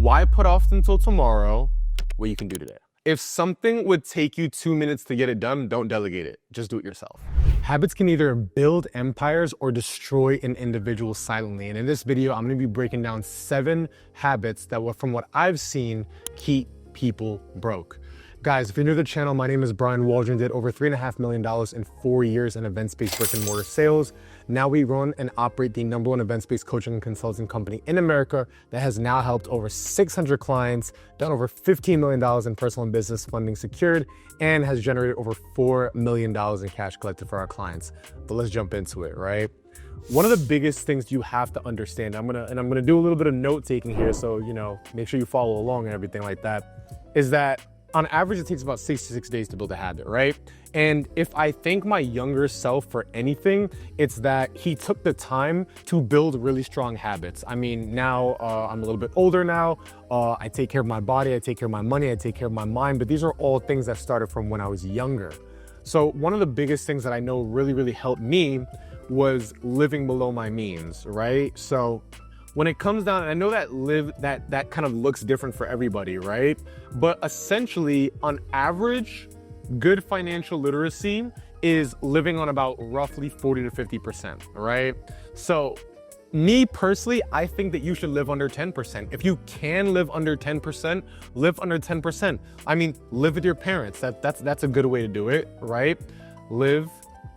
Why put off until tomorrow what you can do today? If something would take you 2 minutes to get it done, don't delegate it. Just do it yourself. Habits can either build empires or destroy an individual silently. And in this video, I'm gonna be breaking down 7 habits that, from what I've seen, keep people broke. Guys, if you're new to the channel, my name is Brian Waldron, did over $3.5 million in 4 years in events-based brick and mortar sales. Now we run and operate the #1 events-based coaching and consulting company in America that has now helped over 600 clients, done over $15 million in personal and business funding secured, and has generated over $4 million in cash collected for our clients. But let's jump into it, right? One of the biggest things you have to understand, I'm gonna do a little bit of note taking here, so make sure you follow along and everything like that, is that on average, it takes about 66 days to build a habit, right? And if I thank my younger self for anything, it's that he took the time to build really strong habits. I mean, now I'm a little bit older now. I take care of my body, I take care of my money, I take care of my mind, but these are all things that started from when I was younger. So one of the biggest things that I know really helped me was living below my means, right? So when it comes down, and I know that kind of looks different for everybody, right? But essentially, on average, good financial literacy is living on about roughly 40 to 50%, right? So me personally, I think that you should live under 10%. If you can live under 10%, live under 10%. I mean, live with your parents. That's a good way to do it, right? Live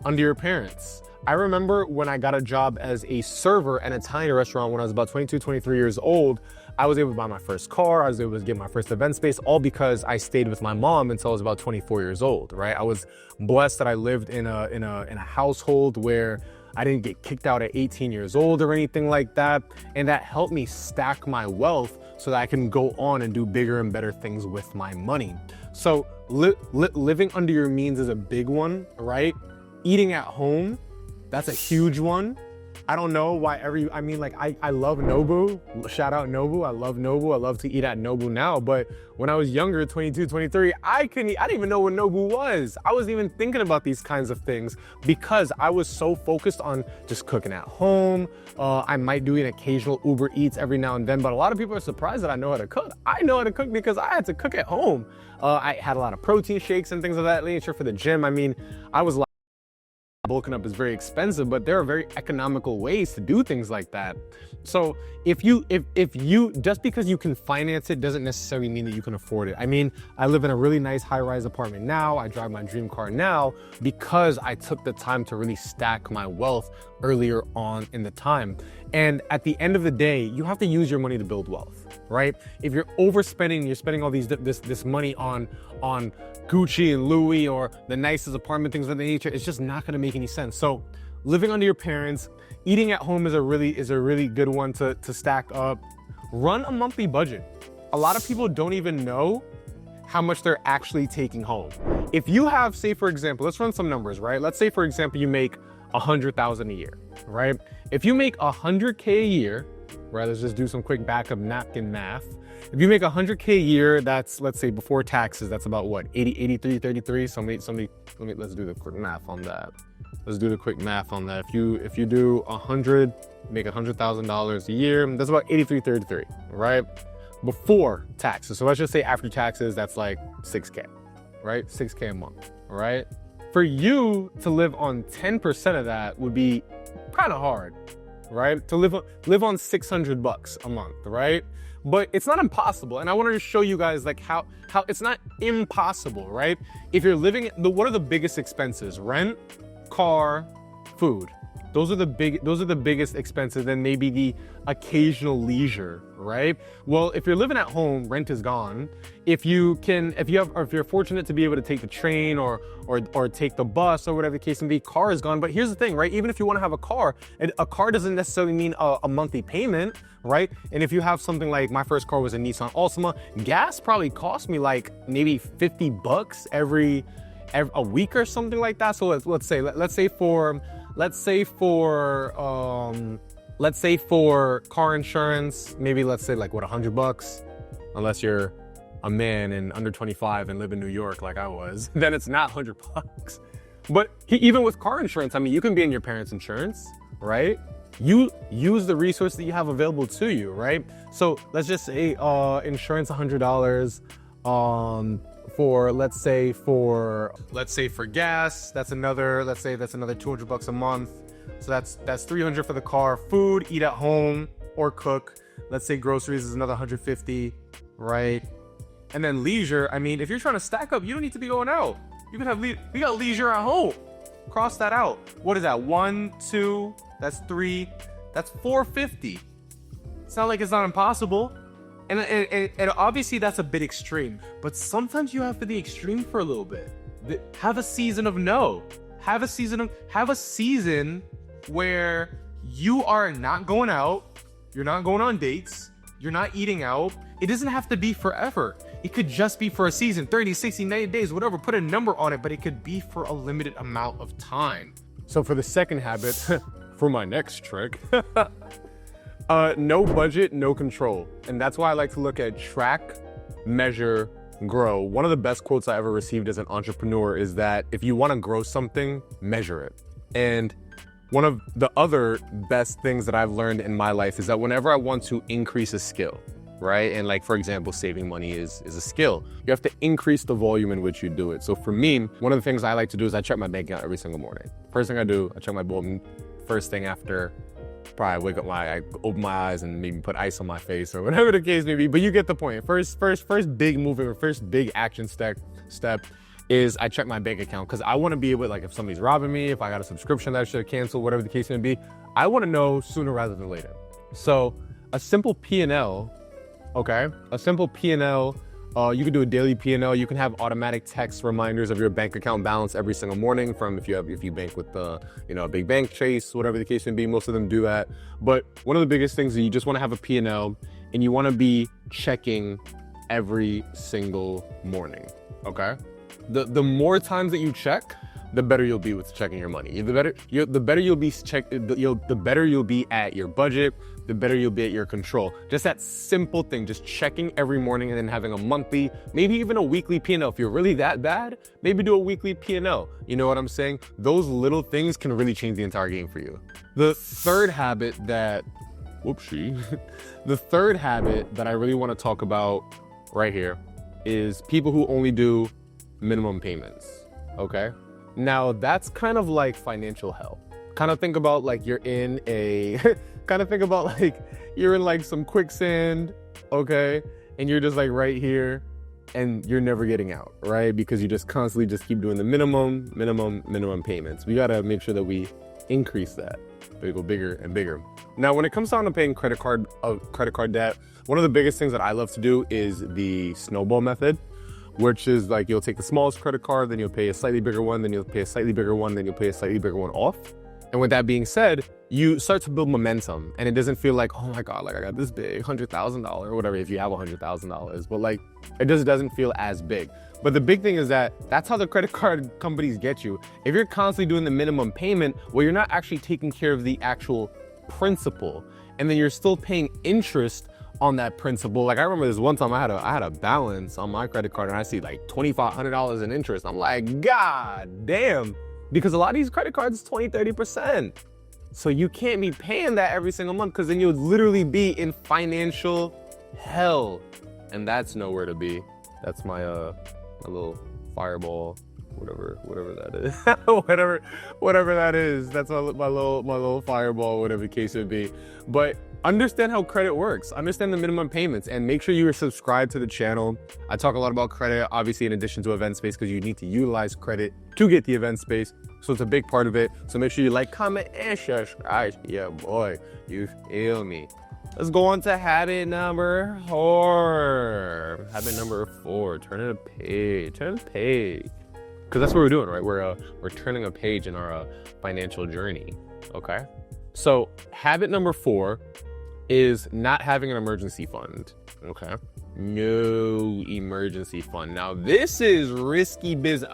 under your parents. I remember when I got a job as a server at an Italian restaurant when I was about 22, 23 years old, I was able to buy my first car, I was able to get my first event space, all because I stayed with my mom until I was about 24 years old, right? I was blessed that I lived in a household where I didn't get kicked out at 18 years old or anything like that. And that helped me stack my wealth so that I can go on and do bigger and better things with my money. So living under your means is a big one, right? Eating at home, that's a huge one. I don't know why I love Nobu. Shout out Nobu. I love Nobu. I love to eat at Nobu now. But when I was younger, 22, 23, I didn't even know what Nobu was. I wasn't even thinking about these kinds of things because I was so focused on just cooking at home. I might do an occasional Uber Eats every now and then, but a lot of people are surprised that I know how to cook. I know how to cook because I had to cook at home. I had a lot of protein shakes and things of that nature for the gym. I mean, I was like, bulking up is very expensive, but there are very economical ways to do things like that. So if you just because you can finance it doesn't necessarily mean that you can afford it. I mean, I live in a really nice high-rise apartment now. I drive my dream car now because I took the time to really stack my wealth earlier on in the time. And at the end of the day, you have to use your money to build wealth, right? If you're overspending, you're spending all this money on Gucci and Louis or the nicest apartment, things of that nature, it's just not gonna make any sense. So living under your parents, eating at home is a really good one to stack up. Run a monthly budget. A lot of people don't even know how much they're actually taking home. If you have, say for example, let's run some numbers, right? Let's say for example, you make $100,000 a year, right? If you make $100K a year, right, let's just do some quick back of napkin math. If you make $100K a year, that's, let's say before taxes, that's about what, 80, 83, 33? Let's do the quick math on that. Let's do the quick math on that. If you do 100, make $100,000 a year, that's about 83, 33, right? Before taxes. So let's just say after taxes, that's like 6K, right? 6K a month, right? For you to live on 10% of that would be kind of hard, right? To live on $600 a month, right? But it's not impossible. And I wanted to show you guys like how it's not impossible, right? If you're living, what are the biggest expenses? Rent, car, food. Those are the biggest expenses, and maybe the occasional leisure, right? Well, if you're living at home, rent is gone. If you're fortunate to be able to take the train or take the bus or whatever the case may be, car is gone. But here's the thing, right? Even if you want to have a car doesn't necessarily mean a monthly payment, right? And if you have something like my first car was a Nissan Altima, gas probably cost me like maybe $50 every a week or something like that. So let's say for car insurance, maybe let's say like what, $100, unless you're a man and under 25 and live in New York like I was, then it's not $100. But even with car insurance, I mean, you can be in your parents' insurance, right? You use the resource that you have available to you, right? So let's just say insurance $100 for let's say for gas, that's another, let's say that's another $200 a month. So that's 300 for the car. Food, eat at home or cook. Let's say groceries is another 150, right? And then leisure, I mean, if you're trying to stack up, you don't need to be going out. You can have we got leisure at home. Cross that out. What is that? 1, 2, that's 3, that's 450. It's not like it's not impossible. And obviously that's a bit extreme, but sometimes you have to be extreme for a little bit. Have a season of no. Have a season where you are not going out, you're not going on dates, you're not eating out. It doesn't have to be forever. It could just be for a season, 30, 60, 90 days, whatever, put a number on it, but it could be for a limited amount of time. So for the second habit, for my next trick, no budget, no control. And that's why I like to look at track, measure, grow. One of the best quotes I ever received as an entrepreneur is that if you want to grow something, measure it. And one of the other best things that I've learned in my life is that whenever I want to increase a skill, right? And like, for example, saving money is a skill. You have to increase the volume in which you do it. So for me, one of the things I like to do is I check my bank account every single morning. First thing I do, I check my bulletin. First thing after, probably wake up, I open my eyes and maybe put ice on my face or whatever the case may be. But you get the point. First big movement or first big action step is I check my bank account, because I want to be able, like, if somebody's robbing me, if I got a subscription that I should cancel, whatever the case may be, I want to know sooner rather than later. So a simple P&L, okay? A simple P&L, you can do a daily P&L. You can have automatic text reminders of your bank account balance every single morning from if you bank with a big bank, Chase, whatever the case may be. Most of them do that. But one of the biggest things is you just want to have a P&L, and you want to be checking every single morning, okay? The more times that you check, the better you'll be with checking your money. The better you'll be at your budget, the better you'll be at your control. Just that simple thing, just checking every morning and then having a monthly, maybe even a weekly P&L. If you're really that bad, maybe do a weekly P&L. You know what I'm saying? Those little things can really change the entire game for you. The third habit that I really want to talk about right here is people who only do minimum payments, okay? Now that's kind of like financial hell. Kind of think about like you're in like some quicksand, okay? And you're just like right here and you're never getting out, right? Because you just constantly just keep doing the minimum payments. We gotta make sure that we increase that. They go bigger and bigger. Now, when it comes down to paying credit card debt, one of the biggest things that I love to do is the snowball method, which is like you'll take the smallest credit card, then you'll pay a slightly bigger one, then you'll pay a slightly bigger one, then you'll pay a slightly bigger one off. And with that being said, you start to build momentum, and it doesn't feel like, oh my God, like I got this big $100,000 or whatever, if you have $100,000, but like it just doesn't feel as big. But the big thing is that that's how the credit card companies get you. If you're constantly doing the minimum payment, well, you're not actually taking care of the actual principal, and then you're still paying interest on that principal. Like I remember this one time I had a balance on my credit card and I see like $2,500 in interest. I'm like, God damn. Because a lot of these credit cards is 20, 30%. So you can't be paying that every single month, because then you'll literally be in financial hell. And that's nowhere to be. That's my little fireball, whatever that is. whatever that is. That's my little fireball, whatever the case would be. But understand how credit works. Understand the minimum payments, and make sure you are subscribed to the channel. I talk a lot about credit, obviously, in addition to event space, because you need to utilize credit to get the event space. So it's a big part of it. So make sure you like, comment, and subscribe. Yeah, boy, you feel me. Let's go on to habit number 4. Habit number 4, turning a page. Because that's what we're doing, right? We're turning a page in our financial journey, okay? So habit number 4 is not having an emergency fund, okay? No emergency fund. Now this is risky business.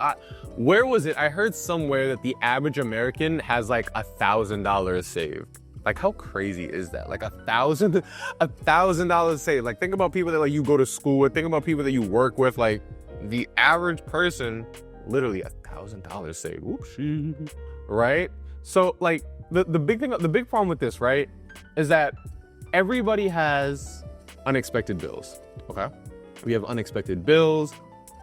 Where was it? I heard somewhere that the average American has like $1,000 saved. Like, how crazy is that? Like $1,000 saved. Like, think about people that like you go to school with. Think about people that you work with. Like, the average person, literally $1,000 saved. Whoopsie, right? So like, the big problem with this, right, is that everybody has unexpected bills, okay? We have unexpected bills,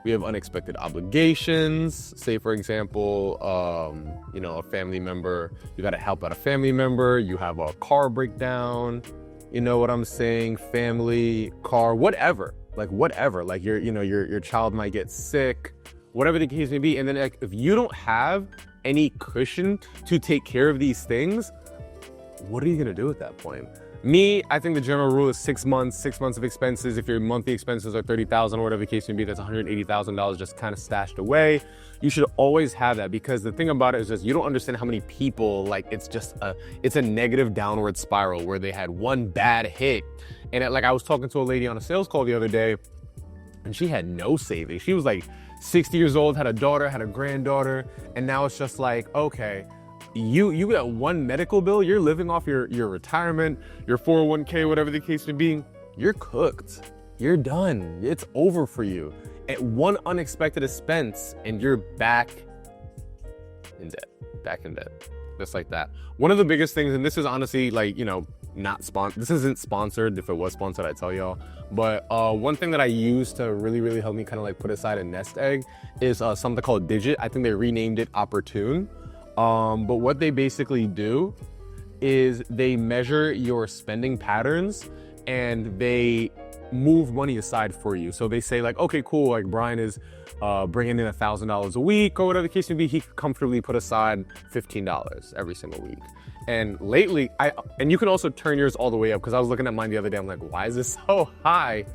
we have unexpected obligations. Say, for example, a family member, you got to help out a family member, you have a car breakdown, you know what I'm saying? Family, car, whatever, like your child might get sick, whatever the case may be. And then like, if you don't have any cushion to take care of these things, what are you gonna do at that point? Me, I think the general rule is 6 months of expenses. If your monthly expenses are $30,000 or whatever the case may be, that's $180,000 just kind of stashed away. You should always have that, because the thing about it is just you don't understand how many people, like, it's a negative downward spiral where they had one bad hit. And I was talking to a lady on a sales call the other day, and she had no savings. She was like 60 years old, had a daughter, had a granddaughter, and now it's just like, okay, you got one medical bill, you're living off your retirement, your 401k, whatever the case may be, you're cooked. You're done. It's over for you. At one unexpected expense, and you're back in debt. Just like that. One of the biggest things, and this is honestly this isn't sponsored. If it was sponsored, I'd tell y'all. But one thing that I use to really help me kind of like put aside a nest egg is something called Digit. I think they renamed it Opportune. But what they basically do is they measure your spending patterns and they move money aside for you. So they say like, okay, cool, like Brian is bringing in $1,000 a week or whatever the case may be. He could comfortably put aside $15 every single week. And lately, and you can also turn yours all the way up, because I was looking at mine the other day. I'm like, why is this so high?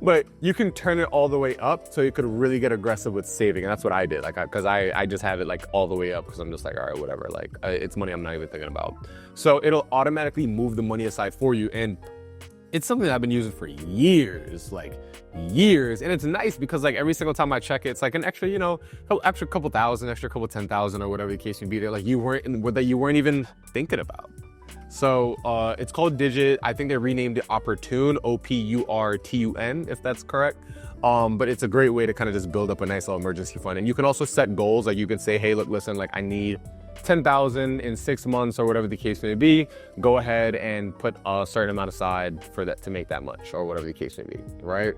But you can turn it all the way up so you could really get aggressive with saving. And that's what I did, because I just have it like all the way up, because I'm just like, all right, whatever. Like it's money I'm not even thinking about. So it'll automatically move the money aside for you. And it's something that I've been using for years. And it's nice because like every single time I check it, it's like an extra, extra couple thousand, extra couple 10,000 or whatever the case may be there. Like you weren't even thinking about. So it's called Digit. I think they renamed it Opportune, Opurtun, if that's correct. But it's a great way to kind of just build up a nice little emergency fund. And you can also set goals. Like you can say, hey, look, listen, like I need 10,000 in 6 months or whatever the case may be. Go ahead and put a certain amount aside for that to make that much or whatever the case may be, right?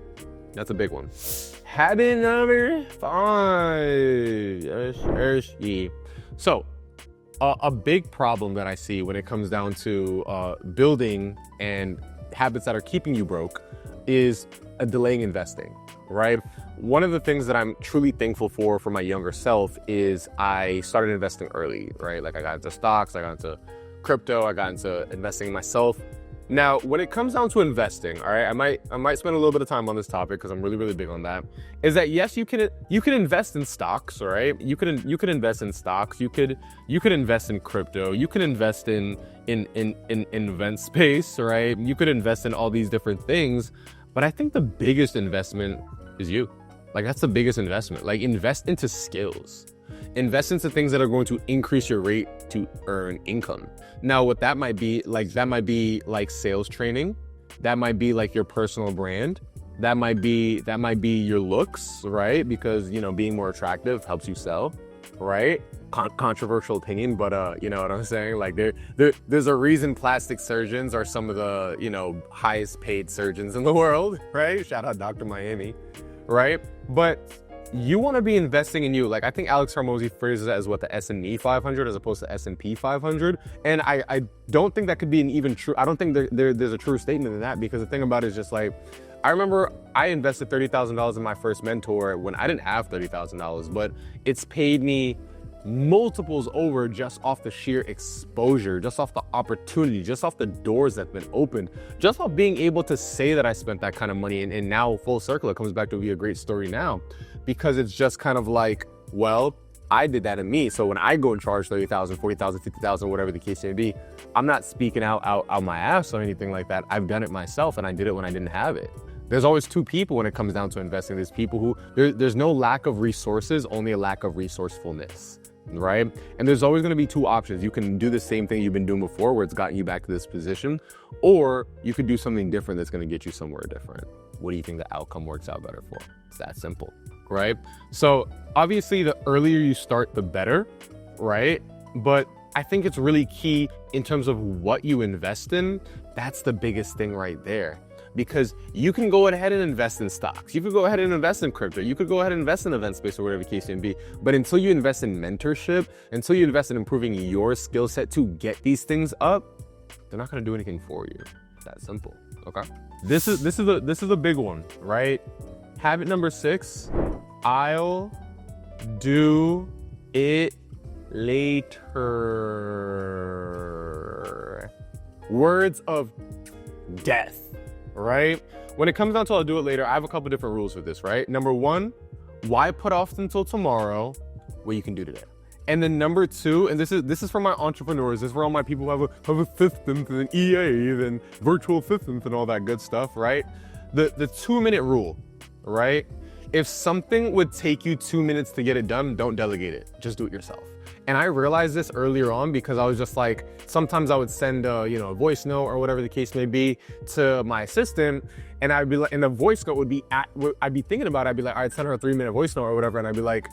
That's a big one. Habit number 5. So a big problem that I see when it comes down to building and habits that are keeping you broke is delaying investing, right? One of the things that I'm truly thankful for my younger self is I started investing early, right? Like I got into stocks, I got into crypto, I got into investing myself. Now, when it comes down to investing, all right, I might spend a little bit of time on this topic because I'm really big on that. Is that yes, you can invest in stocks, all right? You could invest in stocks. You could invest in crypto. You could invest in event space, right? You could invest in all these different things. But I think the biggest investment is you. Like that's the biggest investment. Like invest into skills. Invest into things that are going to increase your rate to earn income. Now, what that might be like sales training. That might be like your personal brand. That might be your looks, right? Because, being more attractive helps you sell, right? Controversial opinion, but you know what I'm saying? Like there's a reason plastic surgeons are some of the, highest paid surgeons in the world, right? Shout out Dr. Miami, right? But you want to be investing in you. Like I think Alex Hormozi phrases it as what the S&E 500 as opposed to S&P 500. And I don't think that could be an even true. I don't think there's a true statement in that, because the thing about it is just like, I remember I invested $30,000 in my first mentor when I didn't have $30,000, but it's paid me multiples over just off the sheer exposure, just off the opportunity, just off the doors that have been opened, just off being able to say that I spent that kind of money. And now full circle, it comes back to be a great story now, because it's just kind of like, well, I did that in me. So when I go and charge 30,000, 40,000, 50,000, whatever the case may be, I'm not speaking out my ass or anything like that. I've done it myself, and I did it when I didn't have it. There's always two people when it comes down to investing. There's people who, there's no lack of resources, only a lack of resourcefulness, right? And there's always gonna be two options. You can do the same thing you've been doing before where it's gotten you back to this position, or you could do something different that's gonna get you somewhere different. What do you think the outcome works out better for? It's that simple, right? So obviously the earlier you start, the better, right? But I think it's really key in terms of what you invest in. That's the biggest thing right there. Because you can go ahead and invest in stocks. You could go ahead and invest in crypto. You could go ahead and invest in event space or whatever the case may be. But until you invest in mentorship, until you invest in improving your skill set to get these things up, they're not gonna do anything for you. It's that simple, okay? This is a big one, right? Habit number 6, I'll do it later. Words of death. Right? When it comes down to I'll do it later, I have a couple different rules for this, right? Number 1, why put off until tomorrow what you can do today? And then number 2, and this is for my entrepreneurs, this is for all my people who have assistants and EAs and virtual assistants and all that good stuff, right? The 2-minute rule, right? If something would take you 2 minutes to get it done, don't delegate it. Just do it yourself. And I realized this earlier on because I was just like, sometimes I would send a voice note or whatever the case may be to my assistant, and I'd be like, and the voice note would be I'd be thinking about it, I'd be like, all right, send her a 3-minute voice note or whatever, and I'd be like,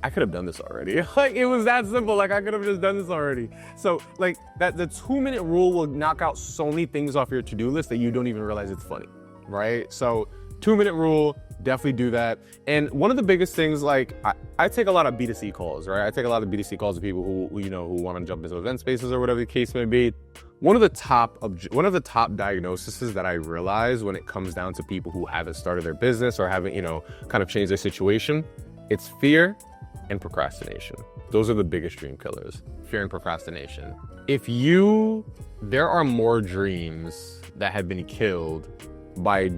I could have done this already. Like, it was that simple. Like, I could have just done this already. So like that, the 2-minute rule will knock out so many things off your to-do list that you don't even realize it's funny, right? So 2-minute rule, definitely do that. And one of the biggest things, like I take a lot of B2C calls, right? I take a lot of B2C calls to people who want to jump into event spaces or whatever the case may be. One of the top diagnoses that I realize when it comes down to people who haven't started their business or haven't, kind of changed their situation, it's fear and procrastination. Those are the biggest dream killers, fear and procrastination. There are more dreams that have been killed by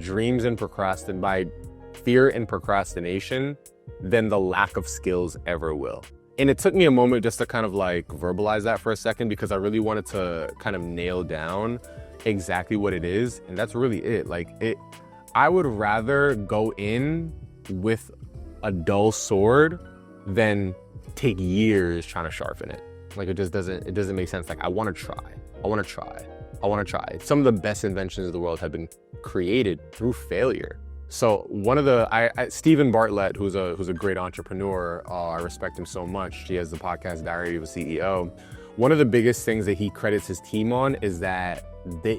fear and procrastination than the lack of skills ever will. And it took me a moment just to kind of like verbalize that for a second, because I really wanted to kind of nail down exactly what it is. And that's really it. I would rather go in with a dull sword than take years trying to sharpen it. Like, it doesn't make sense. Like, I want to try. Some of the best inventions of the world have been created through failure. So Stephen Bartlett, who's a great entrepreneur, I respect him so much. He has the podcast Diary of a CEO. One of the biggest things that he credits his team on is that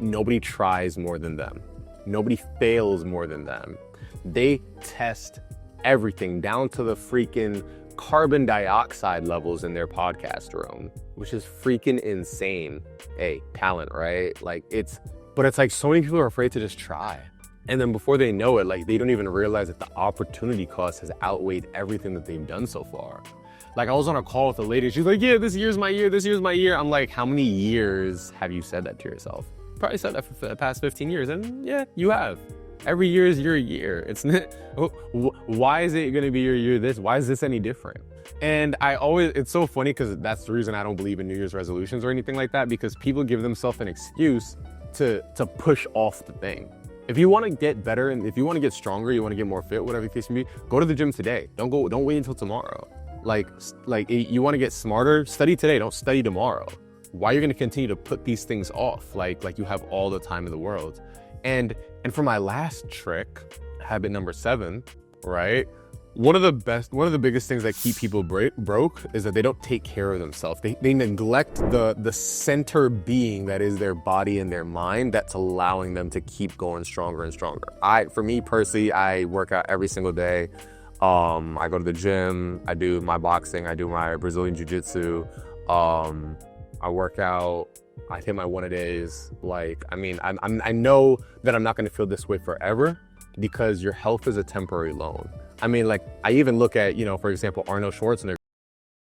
nobody tries more than them. Nobody fails more than them. They test everything down to the freaking carbon dioxide levels in their podcast room, which is freaking insane. Hey, talent, right? But it's like so many people are afraid to just try. And then before they know it, like, they don't even realize that the opportunity cost has outweighed everything that they've done so far. Like, I was on a call with a lady. She's like, yeah, this year's my year. I'm like, how many years have you said that to yourself? Probably said that for the past 15 years. And yeah, you have. Every year is your year. Why is it going to be your year why is this any different? And it's so funny because that's the reason I don't believe in New Year's resolutions or anything like that, because people give themselves an excuse to push off the thing. If you want to get better and if you want to get stronger, you want to get more fit, whatever the case may be, go to the gym today. Don't wait until tomorrow. Like you want to get smarter, study today, don't study tomorrow. Why are you going to continue to put these things off? Like you have all the time in the world. And for my last trick, habit number 7, right? One of the biggest things that keep people broke is that they don't take care of themselves. They neglect the center being that is their body and their mind that's allowing them to keep going stronger and stronger. For me personally, I work out every single day. I go to the gym, I do my boxing, I do my Brazilian jiu-jitsu. I work out, I hit my one-a-days. I know that I'm not gonna feel this way forever, because your health is a temporary loan. I even look at, for example, Arnold Schwarzenegger.